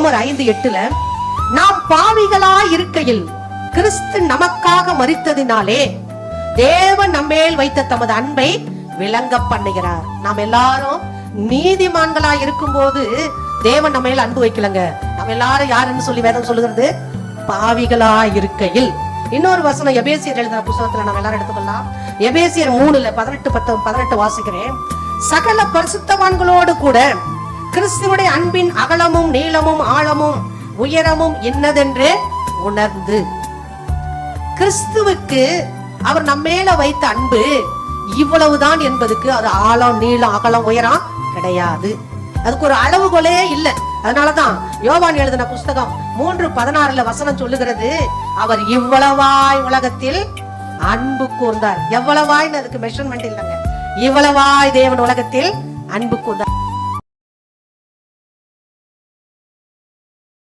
ரோமர் 5:8 நாம் பாவிகளா இருக்கையில் கிறிஸ்து நமக்காக மரித்ததினாலே தேவன் நம்மேல் வைத்த தமது அன்பை விளங்க பண்ணுகிறார். நாம் எல்லாரும் நீதிமான்களா இருக்கும் போது தேவன் நம்ம மேல அன்பு வைக்கலங்க. நம்ம எல்லாரும் யாருன்னு சொல்லி வேதம் சொல்லுகிறது, பாவிகளா இருக்கையில். இன்னொரு வசனம் எபேசியர் எழுதின புத்தகத்துல நம்ம எல்லாரும் எடுத்துக்கலாம். எபேசியர் 3:18 வாசிக்கிறேன். சகல பரிசுத்தவான்களோடு கூட கிறிஸ்துவுடைய அன்பின் அகலமும் நீளமும் ஆழமும் உயரமும் என்னதென்று உணர்ந்து. கிறிஸ்துவுக்கு அவர் நம்ம மேல வைத்த அன்பு இவ்வளவுதான் என்பதுக்கு அது ஆழம் நீளம் அகலம் உயரம் கிடையாது. அதுக்கு ஒரு அளவுகோலே இல்லை. அதனாலதான் யோவான் எழுதின புஸ்தகம் 3:16 வசனம் சொல்லுகிறது, அவர் இவ்வளவாய் உலகத்தில் அன்பு கூர்ந்தார். எவ்வளவாய் அதுக்கு மெஷர்மெண்ட் இல்லைங்க. இவ்வளவாய் தேவன் உலகத்தில் அன்பு கூர்ந்தார்.